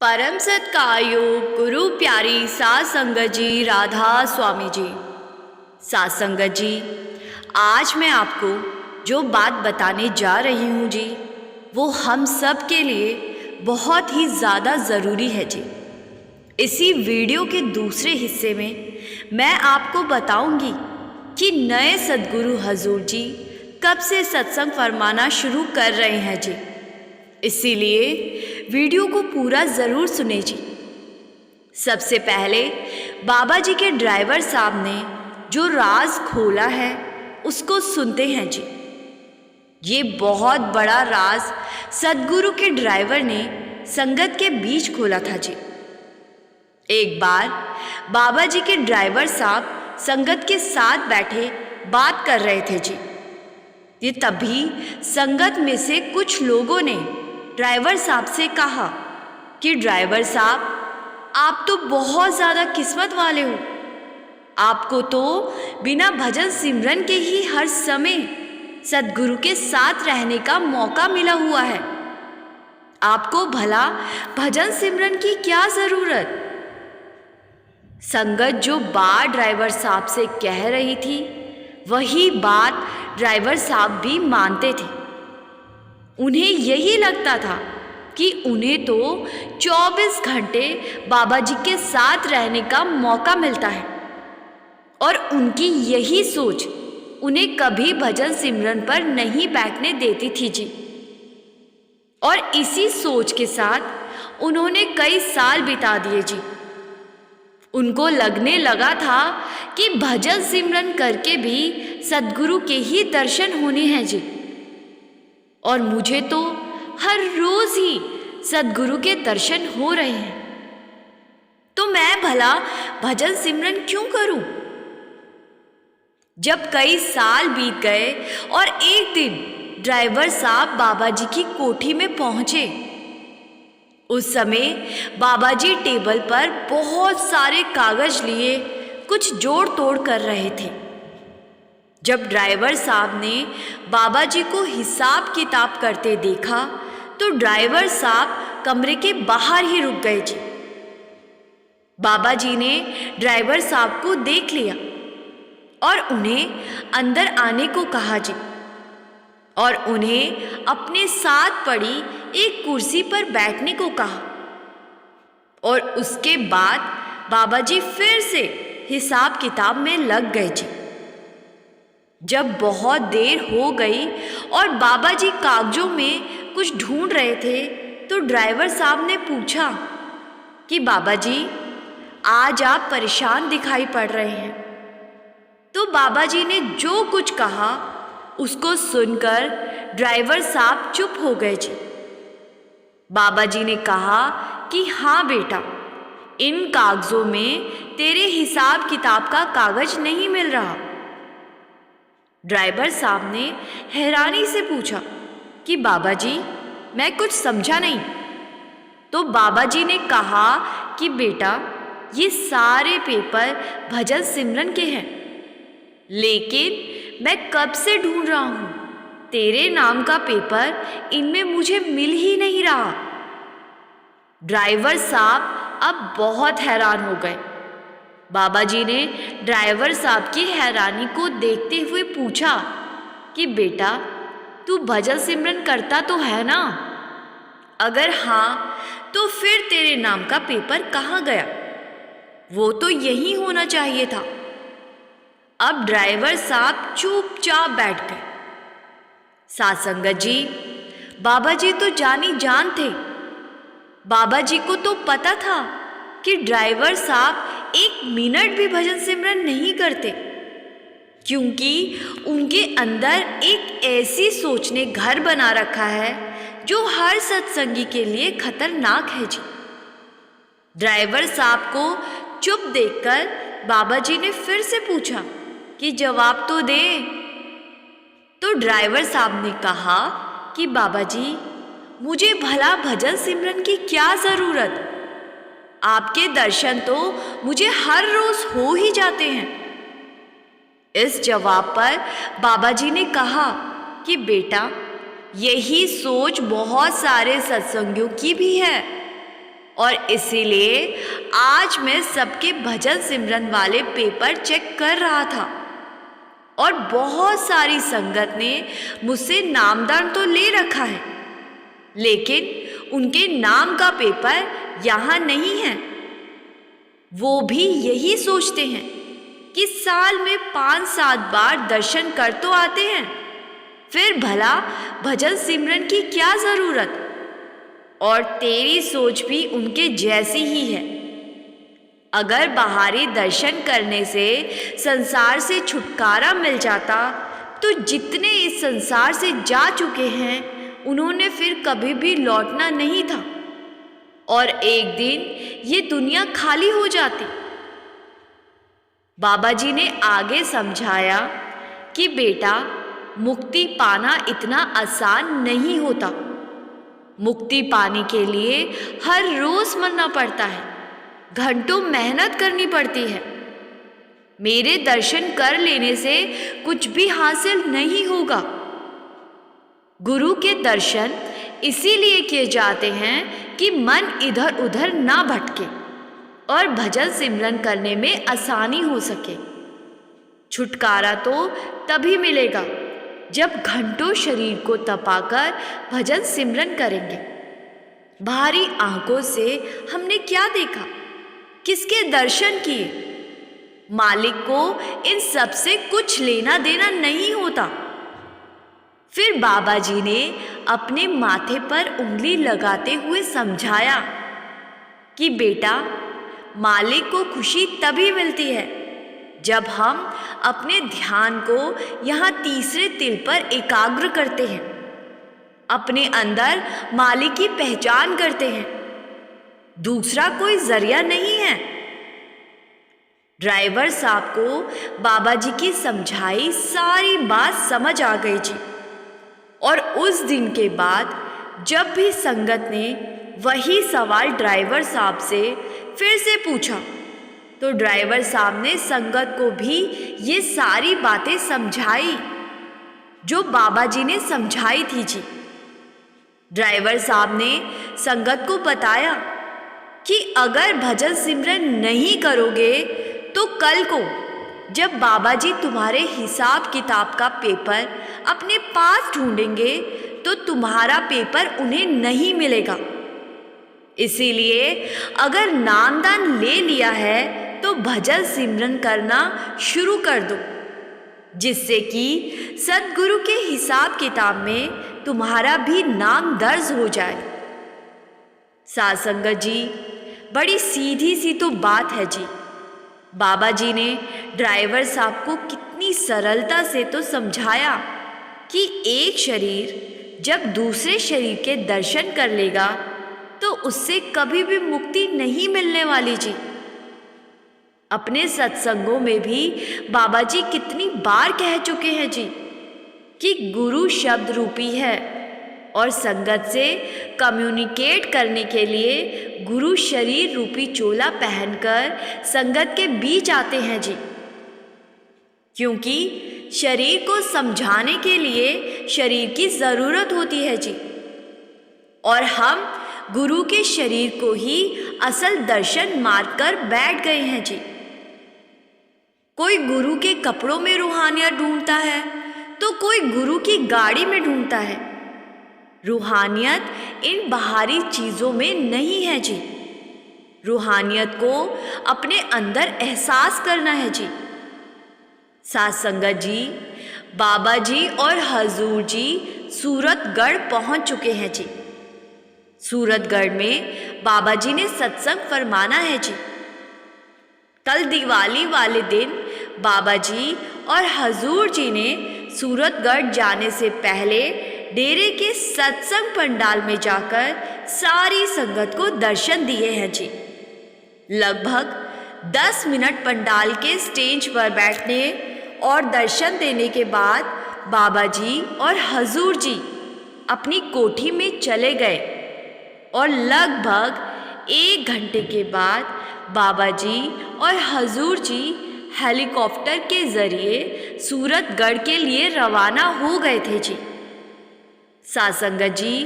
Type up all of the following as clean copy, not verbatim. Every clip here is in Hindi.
परम सत्कायोग गुरु प्यारी सात संगत जी, राधा स्वामी जी। सात संगत जी, आज मैं आपको जो बात बताने जा रही हूँ जी, वो हम सब के लिए बहुत ही ज़्यादा ज़रूरी है जी। इसी वीडियो के दूसरे हिस्से में मैं आपको बताऊंगी कि नए सद्गुरु हजूर जी कब से सत्संग फरमाना शुरू कर रहे हैं जी। इसीलिए वीडियो को पूरा ज़रूर सुने जी। सबसे पहले बाबा जी के ड्राइवर साहब ने जो राज खोला है उसको सुनते हैं जी। ये बहुत बड़ा राज सद्गुरु के ड्राइवर ने संगत के बीच खोला था जी। एक बार बाबा जी के ड्राइवर साहब संगत के साथ बैठे बात कर रहे थे जी। ये तभी संगत में से कुछ लोगों ने ड्राइवर साहब से कहा कि ड्राइवर साहब, आप तो बहुत ज़्यादा किस्मत वाले हो। आपको तो बिना भजन सिमरन के ही हर समय सद्गुरु के साथ रहने का मौका मिला हुआ है। आपको भला भजन सिमरन की क्या ज़रूरत। संगत जो बात ड्राइवर साहब से कह रही थी वही बात ड्राइवर साहब भी मानते थे। उन्हें यही लगता था कि उन्हें तो 24 घंटे बाबा जी के साथ रहने का मौका मिलता है और उनकी यही सोच उन्हें कभी भजन सिमरन पर नहीं बैठने देती थी जी। और इसी सोच के साथ उन्होंने कई साल बिता दिए जी। उनको लगने लगा था कि भजन सिमरन करके भी सद्गुरु के ही दर्शन होने हैं जी। और मुझे तो हर रोज ही सद्गुरु के दर्शन हो रहे हैं, तो मैं भला भजन सिमरन क्यों करूं। जब कई साल बीत गए और एक दिन ड्राइवर साहब बाबा जी की कोठी में पहुंचे। उस समय बाबा जी टेबल पर बहुत सारे कागज लिए कुछ जोड़ तोड़ कर रहे थे। जब ड्राइवर साहब ने बाबा जी को हिसाब किताब करते देखा तो ड्राइवर साहब कमरे के बाहर ही रुक गए जी। बाबा जी ने ड्राइवर साहब को देख लिया और उन्हें अंदर आने को कहा जी और उन्हें अपने साथ पड़ी एक कुर्सी पर बैठने को कहा। और उसके बाद बाबा जी फिर से हिसाब किताब में लग गए जी। जब बहुत देर हो गई और बाबा जी कागजों में कुछ ढूंढ रहे थे तो ड्राइवर साहब ने पूछा कि बाबा जी, आज आप परेशान दिखाई पड़ रहे हैं। तो बाबा जी ने जो कुछ कहा उसको सुनकर ड्राइवर साहब चुप हो गए जी। बाबा जी ने कहा कि हाँ बेटा, इन कागजों में तेरे हिसाब किताब का कागज नहीं मिल रहा। ड्राइवर साहब ने हैरानी से पूछा कि बाबा जी, मैं कुछ समझा नहीं। तो बाबा जी ने कहा कि बेटा, ये सारे पेपर भजन सिमरन के हैं, लेकिन मैं कब से ढूंढ रहा हूँ, तेरे नाम का पेपर इनमें मुझे मिल ही नहीं रहा। ड्राइवर साहब अब बहुत हैरान हो गए। बाबा जी ने ड्राइवर साहब की हैरानी को देखते हुए पूछा कि बेटा, तू भजन सिमरन करता तो है ना? अगर हाँ, तो फिर तेरे नाम का पेपर कहाँ गया? वो तो यही होना चाहिए था। अब ड्राइवर साहब चुपचाप बैठ गए। सात संगत जी, बाबा जी तो जानी जान थे। बाबा जी को तो पता था कि ड्राइवर साहब एक मिनट भी भजन सिमरन नहीं करते, क्योंकि उनके अंदर एक ऐसी सोच ने घर बना रखा है जो हर सत्संगी के लिए खतरनाक है जी। ड्राइवर साहब को चुप देखकर बाबा जी ने फिर से पूछा कि जवाब तो दे। तो ड्राइवर साहब ने कहा कि बाबा जी, मुझे भला भजन सिमरन की क्या ज़रूरत। आपके दर्शन तो मुझे हर रोज हो ही जाते हैं। इस जवाब पर बाबा जी ने कहा कि बेटा, यही सोच बहुत सारे सत्संगियों की भी है। और इसीलिए आज मैं सबके भजन सिमरन वाले पेपर चेक कर रहा था और बहुत सारी संगत ने मुझसे नामदान तो ले रखा है, लेकिन उनके नाम का पेपर यहाँ नहीं है। वो भी यही सोचते हैं कि साल में 5-7 बार दर्शन कर तो आते हैं, फिर भला भजन सिमरन की क्या ज़रूरत। और तेरी सोच भी उनके जैसी ही है। अगर बाहरी दर्शन करने से संसार से छुटकारा मिल जाता तो जितने इस संसार से जा चुके हैं उन्होंने फिर कभी भी लौटना नहीं था और एक दिन ये दुनिया खाली हो जाती। बाबा जी ने आगे समझाया कि बेटा, मुक्ति पाना इतना आसान नहीं होता। मुक्ति पाने के लिए हर रोज मरना पड़ता है, घंटों मेहनत करनी पड़ती है। मेरे दर्शन कर लेने से कुछ भी हासिल नहीं होगा। गुरु के दर्शन इसीलिए किए जाते हैं कि मन इधर उधर ना भटके और भजन सिमरन करने में आसानी हो सके। छुटकारा तो तभी मिलेगा जब घंटों शरीर को तपाकर भजन सिमरन करेंगे। बाहरी आंखों से हमने क्या देखा, किसके दर्शन किए? मालिक को इन सब से कुछ लेना देना नहीं होता। फिर बाबा जी ने अपने माथे पर उंगली लगाते हुए समझाया कि बेटा, मालिक को खुशी तभी मिलती है जब हम अपने ध्यान को यहाँ तीसरे तिल पर एकाग्र करते हैं, अपने अंदर मालिक की पहचान करते हैं। दूसरा कोई जरिया नहीं है। ड्राइवर साहब को बाबा जी की समझाई सारी बात समझ आ गई जी। और उस दिन के बाद जब भी संगत ने वही सवाल ड्राइवर साहब से फिर से पूछा तो ड्राइवर साहब ने संगत को भी ये सारी बातें समझाई जो बाबा जी ने समझाई थी जी। ड्राइवर साहब ने संगत को बताया कि अगर भजन सिमरन नहीं करोगे तो कल को जब बाबा जी तुम्हारे हिसाब किताब का पेपर अपने पास ढूंढेंगे तो तुम्हारा पेपर उन्हें नहीं मिलेगा। इसीलिए अगर नामदान ले लिया है तो भजन सिमरन करना शुरू कर दो, जिससे कि सद्गुरु के हिसाब किताब में तुम्हारा भी नाम दर्ज हो जाए। साध संगत जी, बड़ी सीधी सी तो बात है जी। बाबा जी ने ड्राइवर साहब को कितनी सरलता से तो समझाया कि एक शरीर जब दूसरे शरीर के दर्शन कर लेगा तो उससे कभी भी मुक्ति नहीं मिलने वाली जी। अपने सत्संगों में भी बाबा जी कितनी बार कह चुके हैं जी कि गुरु शब्द रूपी है और संगत से कम्युनिकेट करने के लिए गुरु शरीर रूपी चोला पहनकर संगत के बीच आते हैं जी। क्योंकि शरीर को समझाने के लिए शरीर की ज़रूरत होती है जी, और हम गुरु के शरीर को ही असल दर्शन मानकर बैठ गए हैं जी। कोई गुरु के कपड़ों में रूहानियत ढूंढता है तो कोई गुरु की गाड़ी में ढूंढता है। रूहानियत इन बाहरी चीज़ों में नहीं है जी। रूहानियत को अपने अंदर एहसास करना है जी। साध संगत जी, बाबा जी और हजूर जी सूरतगढ़ पहुंच चुके हैं जी। सूरतगढ़ में बाबा जी ने सत्संग फरमाना है जी। कल दिवाली वाले दिन बाबा जी और हजूर जी ने सूरतगढ़ जाने से पहले डेरे के सत्संग पंडाल में जाकर सारी संगत को दर्शन दिए हैं जी। लगभग 10 मिनट पंडाल के स्टेज पर बैठने और दर्शन देने के बाद बाबा जी और हजूर जी अपनी कोठी में चले गए और लगभग 1 घंटे के बाद बाबा जी और हजूर जी हेलीकॉप्टर के ज़रिए सूरतगढ़ के लिए रवाना हो गए थे जी। साध संगत जी,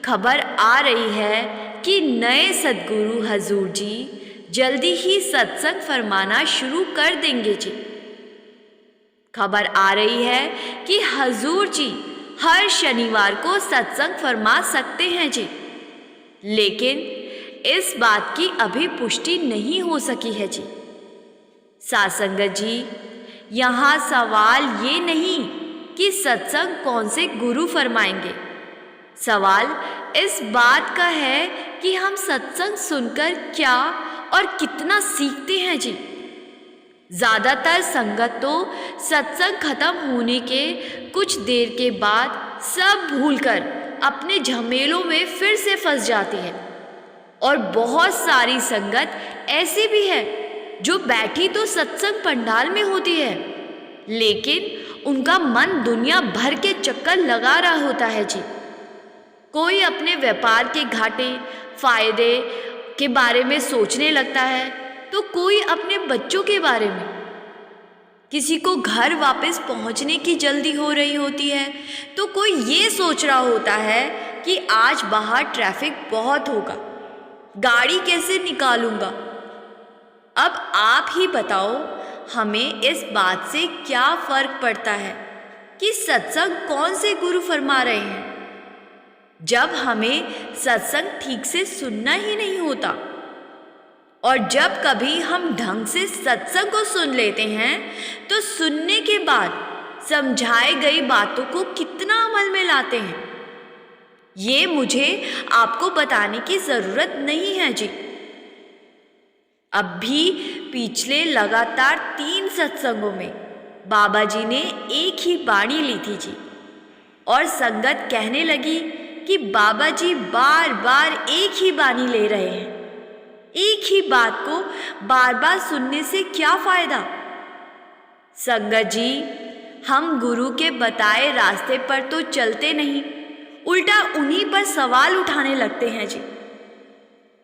खबर आ रही है कि नए सद्गुरु हजूर जी जल्दी ही सत्संग फरमाना शुरू कर देंगे जी। खबर आ रही है कि हजूर जी हर शनिवार को सत्संग फरमा सकते हैं जी, लेकिन इस बात की अभी पुष्टि नहीं हो सकी है जी। साध संगत जी, यहाँ सवाल ये नहीं कि सत्संग कौन से गुरु फरमाएंगे, सवाल इस बात का है कि हम सत्संग सुनकर क्या और कितना सीखते हैं जी। ज़्यादातर संगत तो सत्संग खत्म होने के कुछ देर के बाद सब भूलकर अपने झमेलों में फिर से फंस जाती है, और बहुत सारी संगत ऐसी भी है जो बैठी तो सत्संग पंडाल में होती है, लेकिन उनका मन दुनिया भर के चक्कर लगा रहा होता है जी। कोई अपने व्यापार के घाटे फायदे के बारे में सोचने लगता है, तो कोई अपने बच्चों के बारे में, किसी को घर वापस पहुंचने की जल्दी हो रही होती है, तो कोई ये सोच रहा होता है कि आज बाहर ट्रैफिक बहुत होगा, गाड़ी कैसे निकालूंगा। अब आप ही बताओ, हमें इस बात से क्या फर्क पड़ता है कि सत्संग कौन से गुरु फरमा रहे हैं, जब हमें सत्संग ठीक से सुनना ही नहीं होता। और जब कभी हम ढंग से सत्संग को सुन लेते हैं तो सुनने के बाद समझाई गई बातों को कितना अमल में लाते हैं, ये मुझे आपको बताने की ज़रूरत नहीं है जी। अब भी पिछले लगातार 3 सत्संगों में बाबा जी ने एक ही बाणी ली थी जी, और संगत कहने लगी कि बाबा जी बार बार एक ही बाणी ले रहे हैं, एक ही बात को बार बार सुनने से क्या फ़ायदा। संगत जी, हम गुरु के बताए रास्ते पर तो चलते नहीं, उल्टा उन्हीं पर सवाल उठाने लगते हैं जी।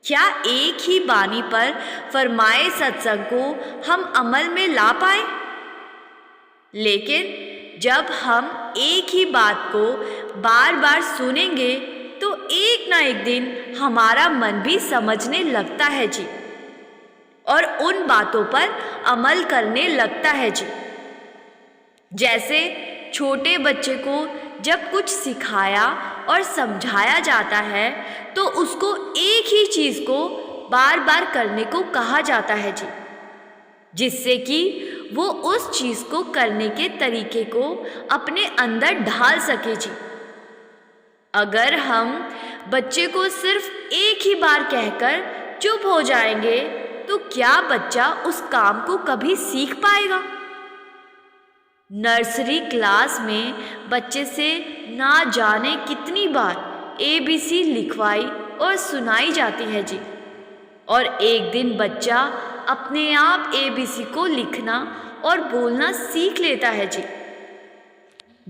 क्या एक ही बानी पर फरमाए सत्संग को हम अमल में ला पाए? लेकिन जब हम एक ही बात को बार बार सुनेंगे तो एक ना एक दिन हमारा मन भी समझने लगता है जी, और उन बातों पर अमल करने लगता है जी। जैसे छोटे बच्चे को जब कुछ सिखाया और समझाया जाता है तो उसको एक ही चीज़ को बार बार करने को कहा जाता है जी, जिससे कि वो उस चीज़ को करने के तरीके को अपने अंदर ढाल सके जी। अगर हम बच्चे को सिर्फ एक ही बार कहकर चुप हो जाएंगे तो क्या बच्चा उस काम को कभी सीख पाएगा? नर्सरी क्लास में बच्चे से ना जाने कितनी बार ABC लिखवाई और सुनाई जाती है जी, और एक दिन बच्चा अपने आप ABC को लिखना और बोलना सीख लेता है जी।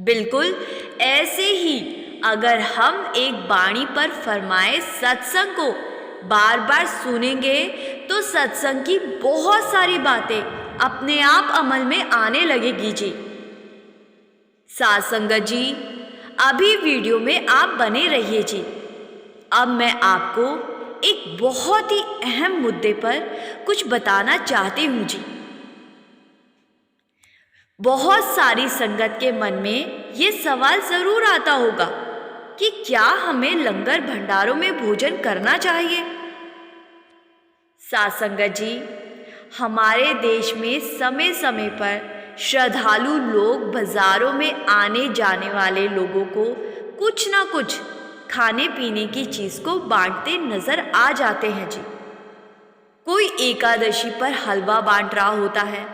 बिल्कुल ऐसे ही अगर हम एक बाणी पर फरमाए सत्संग को बार बार सुनेंगे तो सत्संग की बहुत सारी बातें अपने आप अमल में आने लगेगी जी। साध संगत जी, अभी वीडियो में आप बने रहिए जी। अब मैं आपको एक बहुत ही अहम मुद्दे पर कुछ बताना चाहती हूँ जी। बहुत सारी संगत के मन में ये सवाल ज़रूर आता होगा कि क्या हमें लंगर भंडारों में भोजन करना चाहिए? साध संगत जी, हमारे देश में समय समय पर श्रद्धालु लोग बाज़ारों में आने जाने वाले लोगों को कुछ ना कुछ खाने पीने की चीज़ को बांटते नज़र आ जाते हैं जी। कोई एकादशी पर हलवा बांट रहा होता है,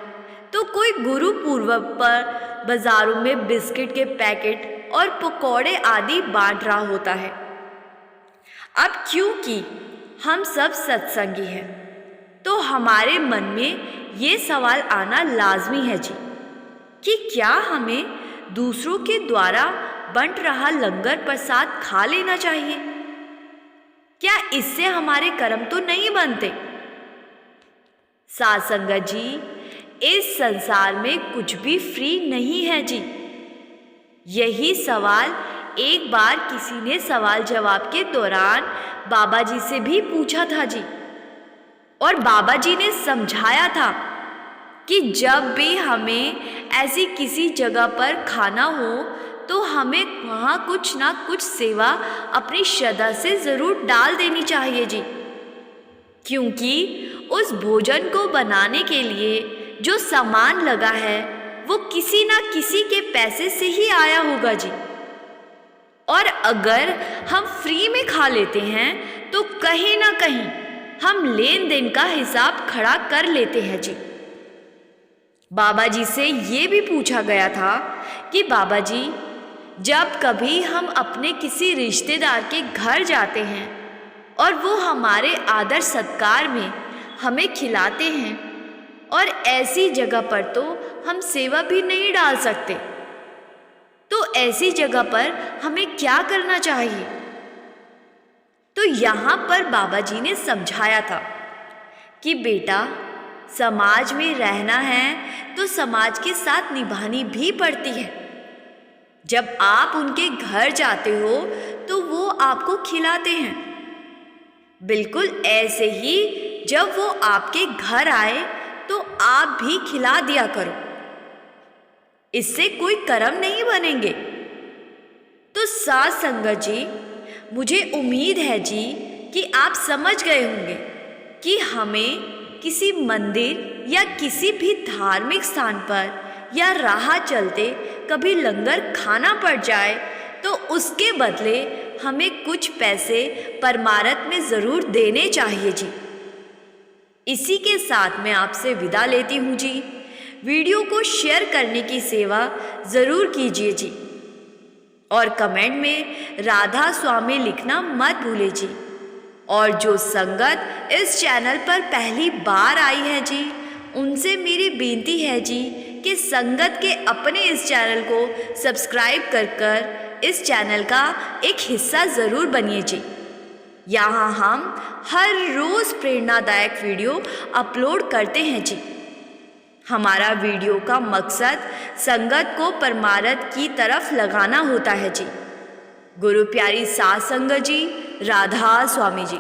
तो कोई गुरु पूर्व पर बाज़ारों में बिस्किट के पैकेट और पकौड़े आदि बांट रहा होता है। अब क्योंकि हम सब सत्संगी हैं, तो हमारे मन में ये सवाल आना लाजमी है जी कि क्या हमें दूसरों के द्वारा बंट रहा लंगर प्रसाद खा लेना चाहिए? क्या इससे हमारे कर्म तो नहीं बनते? साध संगत जी, इस संसार में कुछ भी फ्री नहीं है जी। यही सवाल एक बार किसी ने सवाल जवाब के दौरान बाबा जी से भी पूछा था जी, और बाबा जी ने समझाया था कि जब भी हमें ऐसी किसी जगह पर खाना हो तो हमें वहाँ कुछ ना कुछ सेवा अपनी श्रद्धा से ज़रूर डाल देनी चाहिए जी, क्योंकि उस भोजन को बनाने के लिए जो सामान लगा है वो किसी ना किसी के पैसे से ही आया होगा जी। और अगर हम फ्री में खा लेते हैं तो कहीं ना कहीं हम लेन देन का हिसाब खड़ा कर लेते हैं जी। बाबा जी से ये भी पूछा गया था कि बाबा जी, जब कभी हम अपने किसी रिश्तेदार के घर जाते हैं और वो हमारे आदर सत्कार में हमें खिलाते हैं, और ऐसी जगह पर तो हम सेवा भी नहीं डाल सकते, तो ऐसी जगह पर हमें क्या करना चाहिए? तो यहाँ पर बाबा जी ने समझाया था कि बेटा, समाज में रहना है तो समाज के साथ निभानी भी पड़ती है। जब आप उनके घर जाते हो तो वो आपको खिलाते हैं, बिल्कुल ऐसे ही जब वो आपके घर आए तो आप भी खिला दिया करो। इससे कोई कर्म नहीं बनेंगे। तो साथ संगत जी, मुझे उम्मीद है जी कि आप समझ गए होंगे कि हमें किसी मंदिर या किसी भी धार्मिक स्थान पर या राह चलते कभी लंगर खाना पड़ जाए तो उसके बदले हमें कुछ पैसे परमारथ में ज़रूर देने चाहिए जी। इसी के साथ मैं आपसे विदा लेती हूँ जी। वीडियो को शेयर करने की सेवा ज़रूर कीजिए जी, और कमेंट में राधा स्वामी लिखना मत भूलिए जी। और जो संगत इस चैनल पर पहली बार आई है जी, उनसे मेरी बेनती है जी कि संगत के अपने इस चैनल को सब्सक्राइब कर इस चैनल का एक हिस्सा ज़रूर बनिए जी। यहाँ हम हर रोज़ प्रेरणादायक वीडियो अपलोड करते हैं जी। हमारा वीडियो का मकसद संगत को परमारथ की तरफ लगाना होता है जी। गुरु प्यारी साथ संगत जी, राधा स्वामी जी।